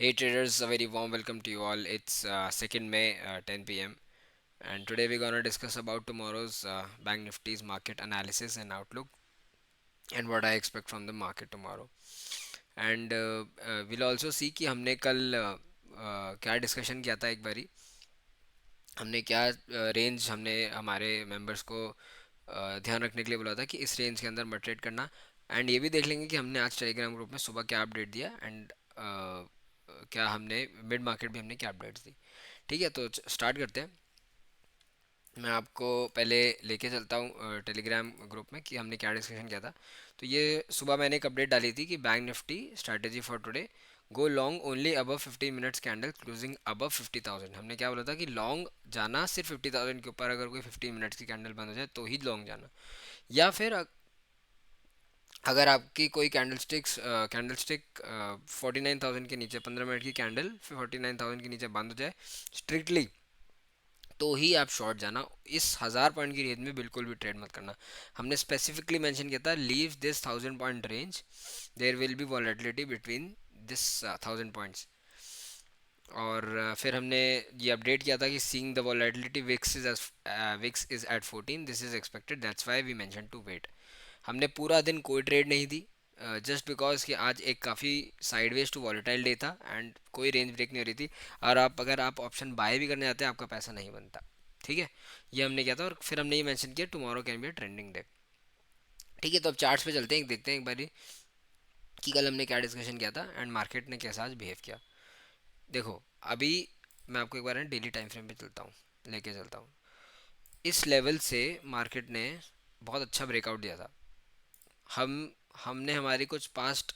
Hey traders, a very warm welcome to you all. It's 2nd May, 10 p.m. and today we're gonna discuss about tomorrow's Bank Nifty's market analysis and outlook and what I expect from the market tomorrow. And we'll also see कि हमने कल क्या discussion किया था एक बारी हमने क्या रेंज हमने हमारे मेंबर्स को ध्यान रखने के लिए बोला था कि इस रेंज के अंदर मत ट्रेड करना एंड ये भी देख लेंगे कि हमने आज टेलीग्राम ग्रुप में सुबह क्या अपडेट दिया एंड क्या हमने मिड मार्केट भी हमने क्या अपडेट्स दी। ठीक है तो स्टार्ट करते हैं। मैं आपको पहले लेके चलता हूँ टेलीग्राम ग्रुप में कि हमने क्या डिस्कशन किया था। तो ये सुबह मैंने एक अपडेट डाली थी कि bank Nifty strategy for today go long only above 15 minutes candle closing above 50,000। हमने क्या बोला था कि लॉन्ग जाना सिर्फ 50,000 के ऊपर, अगर कोई 15 मिनट्स की कैंडल बंद हो जाए तो ही लॉन्ग जाना। या फिर अगर आपकी कोई कैंडल स्टिक 49,000 के नीचे 15 मिनट की कैंडल 49,000 के नीचे बंद हो जाए स्ट्रिक्टली तो ही आप शॉर्ट जाना। इस 1000 पॉइंट की रेंज में बिल्कुल भी ट्रेड मत करना। हमने स्पेसिफिकली मेंशन किया था leave this 1000 point range, there will be volatility between this 1000 points. और फिर हमने ये अपडेट किया था कि seeing the volatility VIX is at 14 this is expected that's why we mention to wait. हमने पूरा दिन कोई ट्रेड नहीं दी जस्ट बिकॉज कि आज एक काफ़ी साइडवेज टू वॉलेटाइल डे था एंड कोई रेंज ब्रेक नहीं हो रही थी। और अगर आप ऑप्शन बाय भी करने जाते हैं आपका पैसा नहीं बनता। ठीक है, ये हमने किया था। और फिर हमने ये मेंशन किया tomorrow can be a trending day. ठीक है, तो अब चार्ट्स पे चलते हैं, देखते हैं एक बारी कि कल हमने क्या डिस्कशन किया था एंड मार्केट ने कैसा आज बिहेव किया। देखो अभी मैं आपको एक बार डेली टाइम फ्रेम पे चलता हूँ, लेके चलता हूँ। इस लेवल से मार्केट ने बहुत अच्छा ब्रेकआउट दिया था। हम हमने हमारी कुछ पास्ट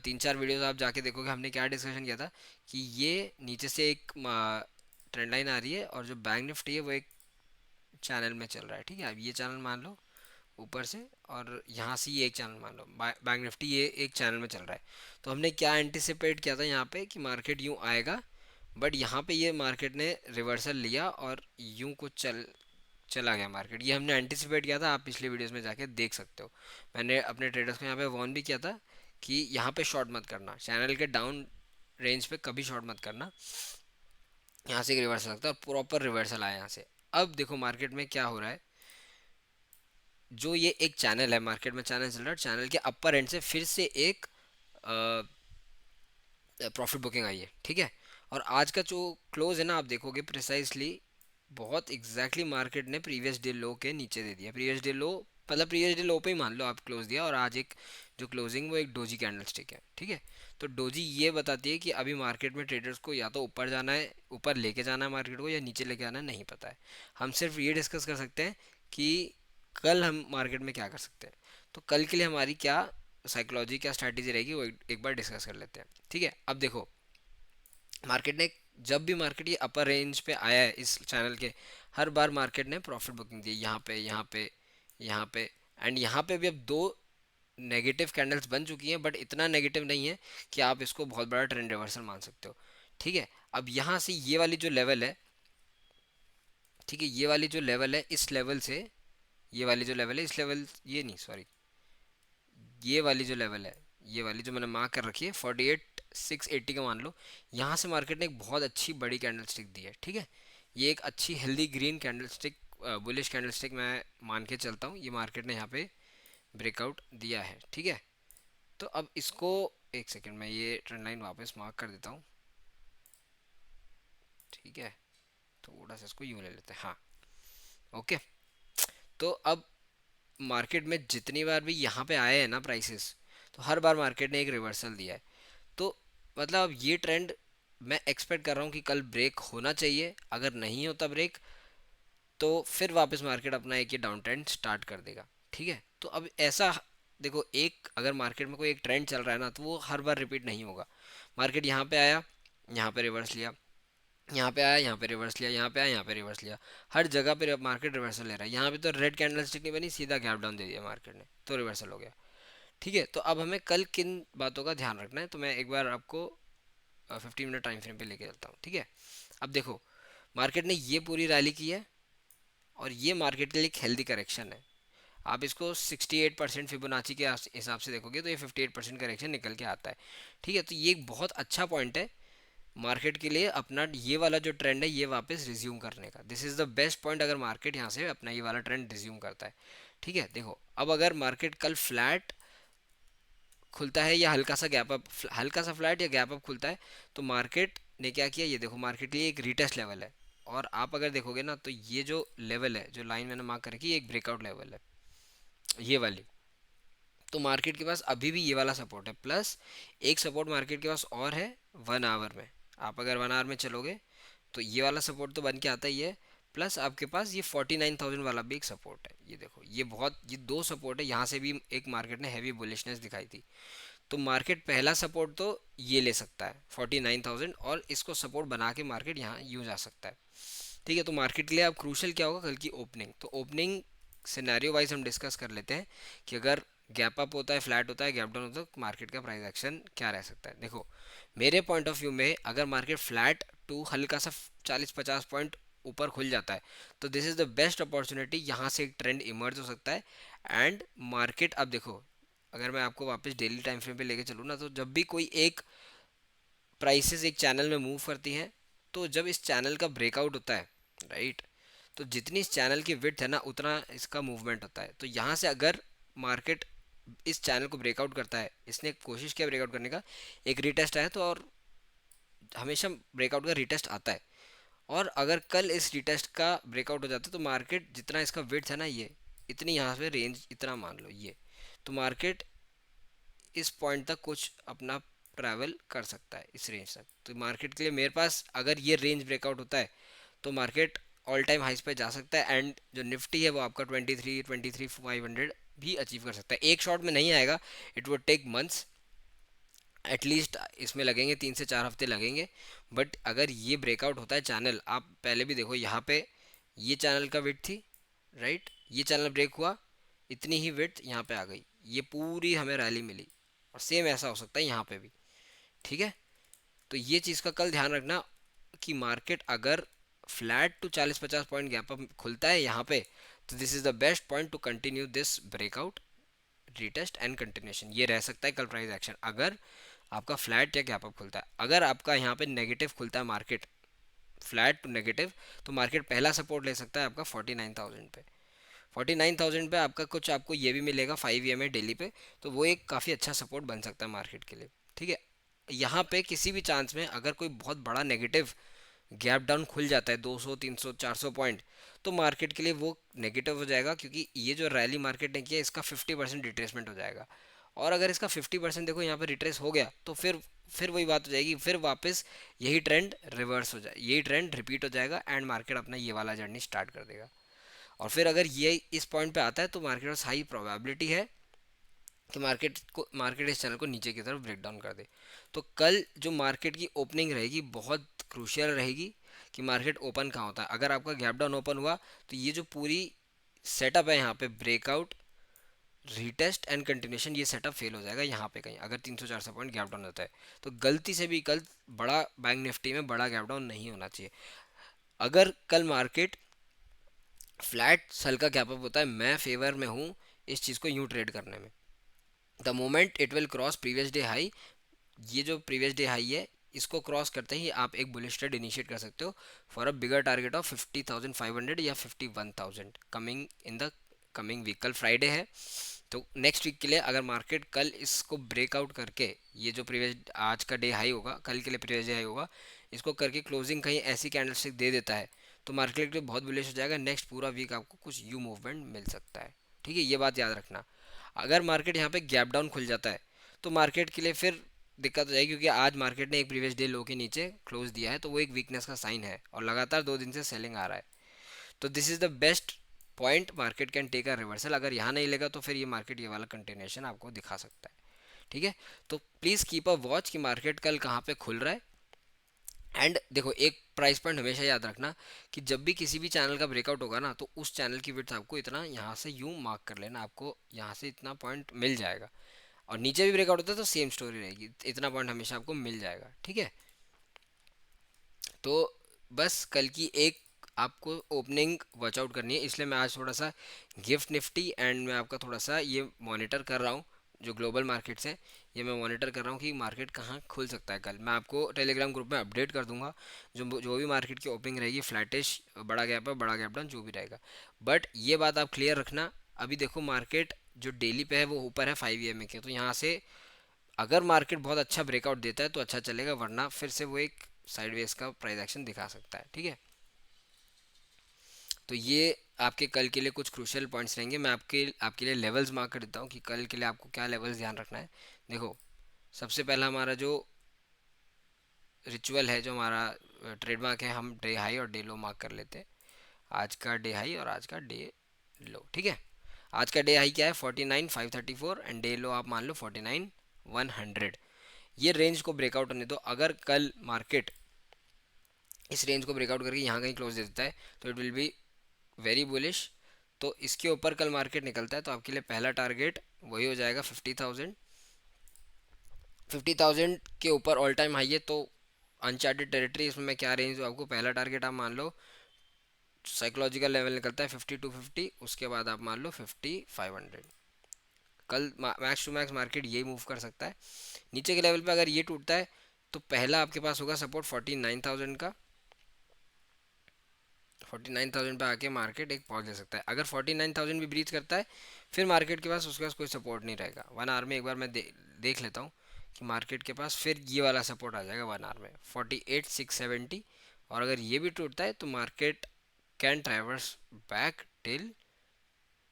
3-4 वीडियोस आप जाके देखोगे हमने क्या डिस्कशन किया था कि ये नीचे से एक ट्रेंड लाइन आ रही है और जो बैंक निफ्टी है वो एक चैनल में चल रहा है। ठीक है, अब ये चैनल मान लो ऊपर से, और यहाँ से ये एक चैनल मान लो बैंक निफ्टी ये एक चैनल में चल रहा है। तो हमने क्या एंटिसिपेट किया था यहाँ पे कि मार्केट यूँ आएगा, बट यहाँ पे ये मार्केट ने रिवर्सल लिया और यूँ कुछ चला गया मार्केट। ये हमने एंटिसिपेट किया था, आप पिछले वीडियोस में जाके देख सकते हो। मैंने अपने ट्रेडर्स को यहाँ पे वार्न भी किया था कि यहाँ पे शॉर्ट मत करना, चैनल के डाउन रेंज पे कभी शॉर्ट मत करना। यहाँ से एक रिवर्सल लगता है और प्रॉपर रिवर्सल आया यहाँ से। अब देखो मार्केट में क्या हो रहा है, जो ये एक चैनल है मार्केट में चैनल चल रहा है, चैनल के अपर एंड से फिर से एक प्रॉफिट बुकिंग आई है। ठीक है, और आज का जो क्लोज है ना आप देखोगे प्रिसाइसली बहुत एग्जैक्टली मार्केट ने प्रीवियस डे लो के नीचे दे दिया। प्रीवियस डे लो मतलब प्रीवियस डे लो पे ही मान लो आप क्लोज दिया, और आज एक जो क्लोजिंग वो एक डोजी कैंडल स्टिक है। ठीक है, तो डोजी ये बताती है कि अभी मार्केट में ट्रेडर्स को या तो ऊपर जाना है, ऊपर लेके जाना है मार्केट को, या नीचे लेके आना है, नहीं पता है। हम सिर्फ ये डिस्कस कर सकते हैं कि कल हम मार्केट में क्या कर सकते हैं। तो कल के लिए हमारी क्या साइकोलॉजी क्या स्ट्रैटेजी रहेगी वो एक बार डिस्कस कर लेते हैं। ठीक है, अब देखो मार्केट ने जब भी मार्केट ये अपर रेंज पे आया है इस चैनल के, हर बार मार्केट ने प्रॉफिट बुकिंग दी यहाँ पे यहाँ पे यहाँ पे। एंड यहाँ पे भी अब दो नेगेटिव कैंडल्स बन चुकी हैं, बट इतना नेगेटिव नहीं है कि आप इसको बहुत बड़ा ट्रेंड रिवर्सल मान सकते हो। ठीक है, अब यहाँ से ये वाली जो लेवल है, ठीक है ये वाली जो लेवल है इस लेवल से, ये वाली जो लेवल है इस लेवल, ये नहीं सॉरी, ये वाली जो लेवल है, ये वाली जो मैंने मार्क कर रखी है 48,680 का मान लो, यहाँ से मार्केट ने एक बहुत अच्छी बड़ी कैंडल स्टिक दी है। ठीक है, ये एक अच्छी healthy green candle stick, bullish candle stick मैं मान के चलता हूँ, ये मार्केट ने यहाँ पे ब्रेकआउट दिया है। ठीक है, तो अब इसको एक सेकेंड में ये ट्रेंड लाइन वापस मार्क कर देता हूँ। ठीक है, थोड़ा सा इसको यूँ ले लेते हैं, हाँ ओके। तो अब मार्केट में जितनी बार भी यहाँ पे आए हैं ना प्राइसेस, तो हर बार मार्केट ने एक रिवर्सल दिया है। तो मतलब अब ये ट्रेंड मैं एक्सपेक्ट कर रहा हूँ कि कल ब्रेक होना चाहिए। अगर नहीं होता ब्रेक तो फिर वापस मार्केट अपना एक ये डाउन ट्रेंड स्टार्ट कर देगा। ठीक है, तो अब ऐसा देखो, एक अगर मार्केट में कोई एक ट्रेंड चल रहा है ना तो वो हर बार रिपीट नहीं होगा। मार्केट यहाँ पे आया, यहाँ पे रिवर्स लिया, यहाँ पे आया, यहाँ पे रिवर्स लिया, यहाँ पे आया, यहाँ पे रिवर्स लिया, हर जगह पे मार्केट रिवर्सल ले रहा है। यहाँ पे तो रेड कैंडल स्टिक नहीं बनी, सीधा गैप डाउन दे दिया मार्केट ने, तो रिवर्सल हो गया। ठीक है, तो अब हमें कल किन बातों का ध्यान रखना है, तो मैं एक बार आपको 15 मिनट टाइम फ्रेम पे लेके चलता हूँ। ठीक है, अब देखो मार्केट ने ये पूरी रैली की है और ये मार्केट के लिए एक हेल्दी करेक्शन है। आप इसको 68% फिबोनाची के हिसाब से देखोगे तो ये 58% करेक्शन निकल के आता है। ठीक है, तो ये एक बहुत अच्छा पॉइंट है मार्केट के लिए अपना ये वाला जो ट्रेंड है ये वापस रिज्यूम करने का। This is the best point अगर मार्केट यहाँ से अपना ये वाला ट्रेंड रिज्यूम करता है। ठीक है, देखो अब अगर मार्केट कल फ्लैट खुलता है या हल्का सा गैप अप, हल्का सा फ्लैट या गैप अप खुलता है, तो मार्केट ने क्या किया, ये देखो मार्केट के लिए एक रीटेस्ट लेवल है। और आप अगर देखोगे ना तो ये जो लेवल है, जो लाइन मैंने मार्क कर रखी है, एक ब्रेकआउट लेवल है ये वाली। तो मार्केट के पास अभी भी ये वाला सपोर्ट है, प्लस एक सपोर्ट मार्केट के पास और है 1 आवर में। आप अगर 1 आवर में चलोगे तो ये वाला सपोर्ट तो बन के आता ही है, प्लस आपके पास ये 49,000 वाला भी एक सपोर्ट है। ये देखो ये बहुत, ये दो सपोर्ट है, यहाँ से भी एक मार्केट ने हैवी बुलिशनेस दिखाई थी। तो मार्केट पहला सपोर्ट तो ये ले सकता है 49,000, और इसको सपोर्ट बना के मार्केट यहाँ यूँ जा सकता है। ठीक है, तो मार्केट के लिए अब क्रूशल क्या होगा, कल की ओपनिंग। तो ओपनिंग सिनेरियो वाइज हम डिस्कस कर लेते हैं कि अगर गैप अप होता है, फ्लैट होता है, गैप डाउन होता है, तो मार्केट का प्राइस एक्शन क्या रह सकता है। देखो मेरे पॉइंट ऑफ व्यू में अगर मार्केट फ्लैट टू हल्का सा 40-50 पॉइंट ऊपर खुल जाता है तो this is the best opportunity, यहाँ से एक ट्रेंड इमर्ज हो सकता है। एंड मार्केट अब देखो, अगर मैं आपको वापस डेली टाइम फ्रेम पे लेके चलूँ ना, तो जब भी कोई एक प्राइसेस एक चैनल में मूव करती हैं, तो जब इस चैनल का ब्रेकआउट होता है, राइट, तो जितनी इस चैनल की विड्थ है ना उतना इसका मूवमेंट होता है। तो यहाँ से अगर मार्केट इस चैनल को ब्रेकआउट करता है, इसने कोशिश किया ब्रेकआउट करने का, एक रिटेस्ट आया तो, और हमेशा ब्रेकआउट का रिटेस्ट आता है, और अगर कल इस रिटेस्ट का ब्रेकआउट हो जाता है तो मार्केट जितना इसका विड्थ है ना, ये इतनी यहाँ पे रेंज इतना मान लो ये, तो मार्केट इस पॉइंट तक कुछ अपना ट्रैवल कर सकता है इस रेंज तक। तो मार्केट के लिए मेरे पास अगर ये रेंज ब्रेकआउट होता है तो मार्केट ऑल टाइम हाइस पे जा सकता है, एंड जो निफ्टी है वो आपका 23,500 भी अचीव कर सकता है। एक शॉट में नहीं आएगा, it would take months, at least इसमें लगेंगे 3 से 4 हफ्ते लगेंगे। बट अगर ये ब्रेकआउट होता है चैनल, आप पहले भी देखो यहाँ पे ये चैनल का विड्थ थी, राइट, ये चैनल ब्रेक हुआ, इतनी ही विड्थ यहाँ पे आ गई, ये पूरी हमें रैली मिली, और सेम ऐसा हो सकता है यहाँ पे भी। ठीक है, तो ये चीज़ का कल ध्यान रखना कि मार्केट अगर flat to 40-50 point gap up खुलता है यहाँ पे, तो this is the best point to continue this breakout, retest and continuation. ये रह सकता है कल प्राइस एक्शन अगर आपका फ्लैट या गैप अप खुलता है। अगर आपका यहाँ पे नेगेटिव खुलता है मार्केट, फ्लैट टू नेगेटिव, तो मार्केट पहला सपोर्ट ले सकता है आपका 49,000 पे। 49,000 पे आपका कुछ आपको ये भी मिलेगा 5 EMA डेली पे, तो वो एक काफ़ी अच्छा सपोर्ट बन सकता है मार्केट के लिए। ठीक है, यहाँ पे किसी भी चांस में अगर कोई बहुत बड़ा नेगेटिव गैप डाउन खुल जाता है 200, 300, 400 पॉइंट, तो मार्केट के लिए वो नेगेटिव हो जाएगा, क्योंकि ये जो रैली मार्केट ने किया इसका 50% रिट्रेसमेंट हो जाएगा। और अगर इसका 50% देखो यहाँ पे रिट्रेस हो गया तो फिर वही बात हो जाएगी, फिर वापस यही ट्रेंड रिवर्स हो जाए, यही ट्रेंड रिपीट हो जाएगा, एंड मार्केट अपना ये वाला जर्नी स्टार्ट कर देगा। और फिर अगर ये इस पॉइंट पे आता है तो मार्केट में हाई प्रोबेबिलिटी है कि मार्केट इस चैनल को नीचे की तरफ ब्रेक डाउन कर दे। तो कल जो मार्केट की ओपनिंग रहेगी बहुत क्रूशियल रहेगी कि मार्केट ओपन कहाँ होता है। अगर आपका गैप डाउन ओपन हुआ तो ये जो पूरी सेटअप है यहाँ पे ब्रेकआउट, रीटेस्ट एंड कंटिन्यूशन, ये सेटअप फेल हो जाएगा यहाँ पे कहीं, अगर 300-400 पॉइंट गैप डाउन होता है। तो गलती से भी कल बड़ा बैंक निफ्टी में बड़ा गैप डाउन नहीं होना चाहिए। अगर कल मार्केट फ्लैट हल्का गैप अप होता है, मैं फेवर में हूँ इस चीज़ को यूँ ट्रेड करने में। The moment it will cross previous day high, ये जो प्रीवियस डे हाई है इसको क्रॉस करते ही आप एक बुलिश ट्रेड इनिशिएट कर सकते हो for a bigger target of 50,500 या 51,000 coming in the coming week. कल फ्राइडे है, तो नेक्स्ट वीक के लिए अगर मार्केट कल इसको ब्रेकआउट करके, ये जो प्रीवियस आज का डे हाई होगा कल के लिए प्रीवियस डे हाई होगा, इसको करके क्लोजिंग कहीं ऐसी कैंडलस्टिक दे देता है तो मार्केट के लिए बहुत बुलिश हो जाएगा। नेक्स्ट पूरा वीक आपको कुछ यू मूवमेंट मिल सकता है। ठीक है, ये बात याद रखना। अगर मार्केट यहाँ पे गैप डाउन खुल जाता है तो मार्केट के लिए फिर दिक्कत हो जाएगी, क्योंकि आज मार्केट ने एक प्रीवियस डे लो के नीचे क्लोज दिया है, तो वो एक वीकनेस का साइन है, और लगातार 2 दिन से सेलिंग आ रहा है। तो this is the best point, market can take a reversal. अगर यहाँ नहीं लेगा तो फिर ये मार्केट ये वाला कंटिन्यूशन आपको दिखा सकता है। ठीक है, तो प्लीज़ कीप अ वॉच कि मार्केट कल कहाँ पे खुल रहा है। एंड देखो एक प्राइस पॉइंट हमेशा याद रखना कि जब भी किसी भी चैनल का ब्रेकआउट होगा ना, तो उस चैनल की विड्थ आपको इतना यहाँ से यूं मार्क कर लेना, आपको यहाँ से इतना पॉइंट मिल जाएगा। और नीचे भी ब्रेकआउट होता है तो सेम स्टोरी रहेगी, इतना पॉइंट हमेशा आपको मिल जाएगा। ठीक है, तो बस कल की एक आपको ओपनिंग वॉच आउट करनी है, इसलिए मैं आज थोड़ा सा गिफ्ट निफ्टी एंड मैं आपका थोड़ा सा ये मॉनिटर कर रहा हूँ। जो ग्लोबल मार्केट्स हैं ये मैं मॉनिटर कर रहा हूँ कि मार्केट कहाँ खुल सकता है कल। मैं आपको टेलीग्राम ग्रुप में अपडेट कर दूंगा। जो जो भी मार्केट की ओपनिंग रहेगी, फ्लैटिश, बड़ा गैप है, बड़ा गैप डाउन, जो भी रहेगा। बट ये बात आप क्लियर रखना, अभी देखो मार्केट जो डेली पे है वो ऊपर है 5 EMA के, तो यहाँ से अगर मार्केट बहुत अच्छा ब्रेकआउट देता है तो अच्छा चलेगा, वरना फिर से वो एक साइडवेज का प्राइस एक्शन दिखा सकता है। ठीक है, तो ये आपके कल के लिए कुछ क्रूशियल पॉइंट्स रहेंगे। मैं आपके लिए लेवल्स मार्क कर देता हूँ कि कल के लिए आपको क्या लेवल्स ध्यान रखना है। देखो, सबसे पहला हमारा जो रिचुअल है, जो हमारा ट्रेडमार्क है, हम डे हाई और डे लो मार्क कर लेते हैं। आज का डे हाई और आज का डे लो, ठीक है। आज का डे हाई क्या है, 49,534 एंड डे लो आप मान लो 49,100। ये रेंज को ब्रेकआउट होने दो। अगर कल मार्केट इस रेंज को ब्रेकआउट करके यहाँ कहीं क्लोज दे देता है तो it will be very bullish. तो इसके ऊपर कल मार्केट निकलता है तो आपके लिए पहला टारगेट वही हो जाएगा 50,000। 50,000 के ऊपर ऑल टाइम हाई है तो अनचार्टेड टेरिटरी। इसमें मैं क्या रेंज दूँ आपको, पहला टारगेट आप मान लो साइकोलॉजिकल लेवल निकलता है 5250, उसके बाद आप मान लो 5500। कल मैक्स टू मैक्स मार्केट यही मूव कर सकता है। नीचे के लेवल पे अगर ये टूटता है तो पहला आपके पास होगा सपोर्ट 49,000 का। 49,000 पे आके मार्केट एक पॉज ले सकता है। अगर 49,000 भी ब्रीच करता है फिर मार्केट के पास उसके पास कोई सपोर्ट नहीं रहेगा। 1 आवर में एक बार मैं देख लेता हूँ कि मार्केट के पास फिर ये वाला सपोर्ट आ जाएगा 1 आवर में 48,670। और अगर ये भी टूटता है तो market can traverse back till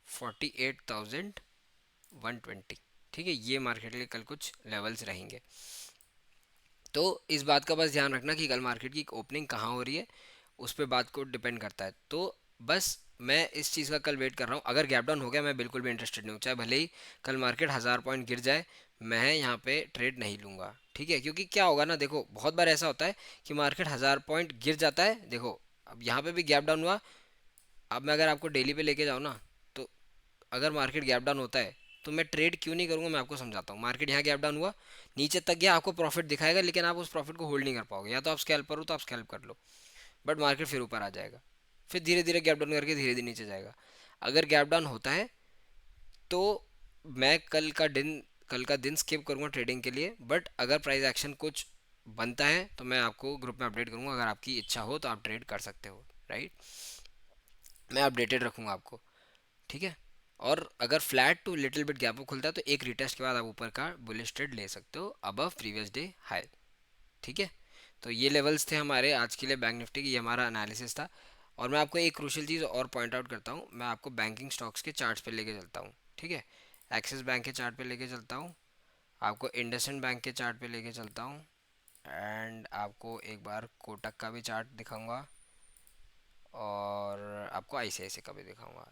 48,120। ठीक है, ये मार्केट के लिए कल कुछ लेवल्स रहेंगे। तो इस बात का बस ध्यान रखना कि कल मार्केट की ओपनिंग कहाँ हो रही है, उस पर बात को डिपेंड करता है। तो बस मैं इस चीज़ का कल वेट कर रहा हूँ। अगर गैप डाउन हो गया मैं बिल्कुल भी इंटरेस्टेड नहीं हूँ, चाहे भले ही कल मार्केट 1000 पॉइंट गिर जाए, मैं यहाँ पे ट्रेड नहीं लूँगा। ठीक है, क्योंकि क्या होगा ना, देखो बहुत बार ऐसा होता है कि मार्केट 1000 पॉइंट गिर जाता है। देखो अब यहाँ पे भी गैप डाउन हुआ। अब मैं अगर आपको डेली पे लेके जाऊँ ना, तो अगर मार्केट गैप डाउन होता है तो मैं ट्रेड क्यों नहीं करूँगा, मैं आपको समझाता हूँ। मार्केट यहाँ गैप डाउन हुआ, नीचे तक गया, आपको प्रॉफिट दिखाएगा, लेकिन आप उस प्रॉफिट को होल्ड नहीं कर पाओगे। या तो आप स्कैल्प करो तो आप स्कैल्प कर लो, बट मार्केट फिर ऊपर आ जाएगा, फिर धीरे धीरे गैप डाउन करके धीरे धीरे नीचे जाएगा। अगर गैप डाउन होता है तो मैं कल का दिन स्किप करूँगा ट्रेडिंग के लिए। बट अगर प्राइस एक्शन कुछ बनता है तो मैं आपको ग्रुप में अपडेट करूँगा। अगर आपकी इच्छा हो तो आप ट्रेड कर सकते हो, राइट। मैं अपडेटेड रखूँगा आपको, ठीक है। और अगर flat to little bit gap up खुलता है तो एक रिटेस्ट के बाद आप ऊपर का बुलिश ट्रेड ले सकते हो अबव प्रीवियस डे हाई। ठीक है, तो ये लेवल्स थे हमारे आज के लिए बैंक निफ्टी की, ये हमारा एनालिसिस था। और मैं आपको एक क्रूशियल चीज़ और पॉइंट आउट करता हूँ, मैं आपको बैंकिंग स्टॉक्स के चार्ट्स पे लेके चलता हूँ। ठीक है, एक्सिस बैंक के चार्ट पे लेके चलता हूँ, आपको इंडसइंड बैंक के चार्ट पे लेके चलता हूँ, एंड आपको एक बार कोटक का भी चार्ट दिखाऊंगा और आपको आईसीआईसी का भी दिखाऊंगा,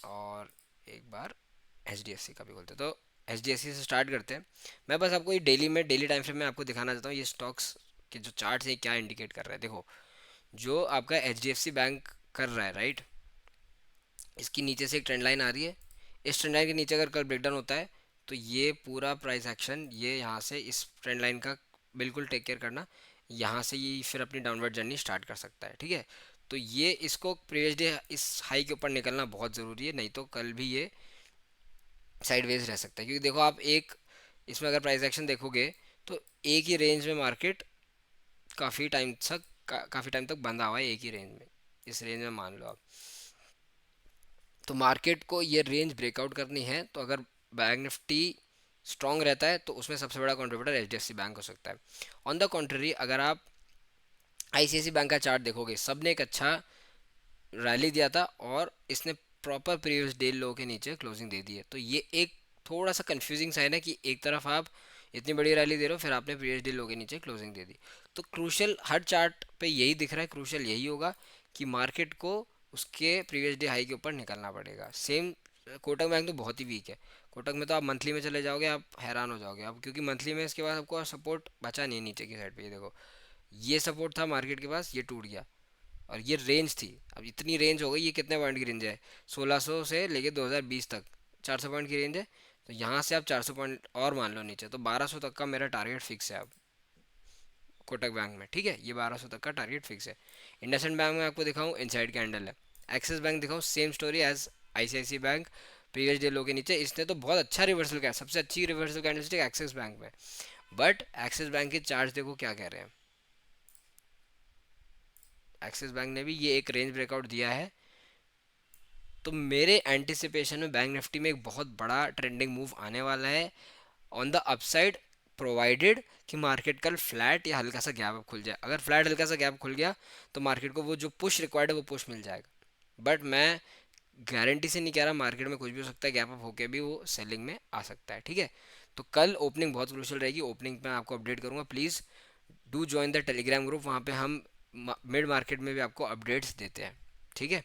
और एक बार एच का भी बोलते हैं। तो एच से स्टार्ट करते हैं। मैं बस आपको ये डेली टाइम फ्रेम में आपको दिखाना चाहता हूँ ये स्टॉक्स के जो चार्ट है क्या इंडिकेट कर रहा है। देखो, जो आपका एच बैंक कर रहा है, राइट, इसकी नीचे से एक ट्रेंड लाइन आ रही है। इस ट्रेंड लाइन के नीचे अगर कल ब्रेकडाउन होता है तो ये पूरा प्राइस एक्शन ये यहाँ से इस ट्रेंड लाइन का बिल्कुल टेक केयर करना, यहाँ से ये फिर अपनी डाउनवर्ड जर्नी स्टार्ट कर सकता है। ठीक है, तो ये इसको प्रीवियस डे इस हाई के ऊपर निकलना बहुत ज़रूरी है, नहीं तो कल भी ये साइडवेज रह सकता है। क्योंकि देखो आप एक इसमें अगर प्राइस एक्शन देखोगे तो एक ही रेंज में मार्केट काफ़ी टाइम तक बंधा हुआ है, एक ही रेंज में, इस रेंज में मान लो आप। तो मार्केट को ये रेंज ब्रेकआउट करनी है, तो अगर बैंक निफ्टी स्ट्रांग रहता है तो उसमें सबसे बड़ा कंट्रीब्यूटर एच बैंक हो सकता है। ऑन द कॉन्ट्ररी अगर आप आईसीआईसी बैंक का चार्ट देखोगे, सब ने एक अच्छा रैली दिया था और इसने प्रॉपर प्रीवियस डे लो के नीचे क्लोजिंग दे दी है। तो ये एक थोड़ा सा कंफ्यूजिंग साइन है कि एक तरफ आप इतनी बड़ी रैली दे रहे हो फिर आपने प्रीवियस डे लो के नीचे क्लोजिंग दे दी। तो क्रूशल हर चार्ट पे यही दिख रहा है, क्रूशल यही होगा कि मार्केट को उसके प्रीवियस डे हाई के ऊपर निकलना पड़ेगा। सेम कोटक बैंक तो बहुत ही वीक है। कोटक में तो आप मंथली में चले जाओगे आप हैरान हो जाओगे आप, क्योंकि मंथली में इसके बाद आपको सपोर्ट बचा नहीं है नीचे की साइड पे। ये देखो, ये सपोर्ट था मार्केट के पास, ये टूट गया, और ये रेंज थी। अब इतनी रेंज हो गई, ये कितने पॉइंट की रेंज है, 1600 से लेके 2020 तक 400 पॉइंट की रेंज है। तो यहाँ से आप 400 पॉइंट और मान लो नीचे, तो 1200 तक का मेरा टारगेट फिक्स है अब कोटक बैंक में, ठीक है, ये 1200 तक का टारगेट फिक्स है। इंडसइंड बैंक में आपको दिखाऊं इनसाइड कैंडल है। एक्सिस बैंक दिखाऊं same story as ICICI bank, previous day low के नीचे, इसने तो बहुत अच्छा रिवर्सल किया, सबसे अच्छी रिवर्सल कैंडलस्टिक एक्सिस बैंक में। बट एक्सिस बैंक के चार्ज देखो क्या कह रहे हैं। एक्सिस बैंक ने भी ये एक रेंज ब्रेकआउट दिया है, तो मेरे एंटिसिपेशन में बैंक निफ्टी में एक बहुत बड़ा ट्रेंडिंग मूव आने वाला है ऑन द अपसाइड, प्रोवाइडेड कि मार्केट कल फ्लैट या हल्का सा गैप खुल जाए। अगर फ्लैट हल्का सा गैप खुल गया तो मार्केट को वो जो पुश रिक्वायर्ड है वो पुश मिल जाएगा। बट मैं गारंटी से नहीं कह रहा, मार्केट में कुछ भी हो सकता है, गैप अप होके भी वो सेलिंग में आ सकता है, ठीक है। तो कल ओपनिंग बहुत क्रूशियल रहेगी, ओपनिंग पे मैं आपको अपडेट करूंगा। Please do join the Telegram group, वहाँ पे हम मिड मार्केट में भी आपको अपडेट्स देते हैं, ठीक है।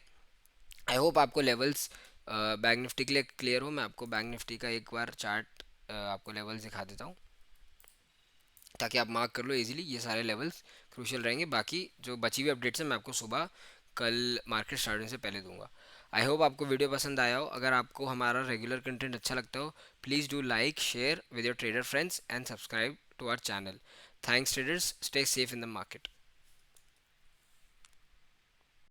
आई होप आपको लेवल्स बैंक निफ्टी के लिए क्लियर हो। मैं आपको बैंक निफ्टी का एक बार चार्ट आपको लेवल्स दिखा देता हूँ, ताकि आप मार्क कर लो इजीली। ये सारे लेवल्स क्रूशियल रहेंगे, बाकी जो बची हुई अपडेट्स हैं मैं आपको सुबह कल मार्केट स्टार्ट होने से पहले दूंगा। आई होप आपको वीडियो पसंद आया हो। अगर आपको हमारा रेगुलर कंटेंट अच्छा लगता हो, please do like share with your trader friends and subscribe to our channel. Thanks traders, stay safe in the market.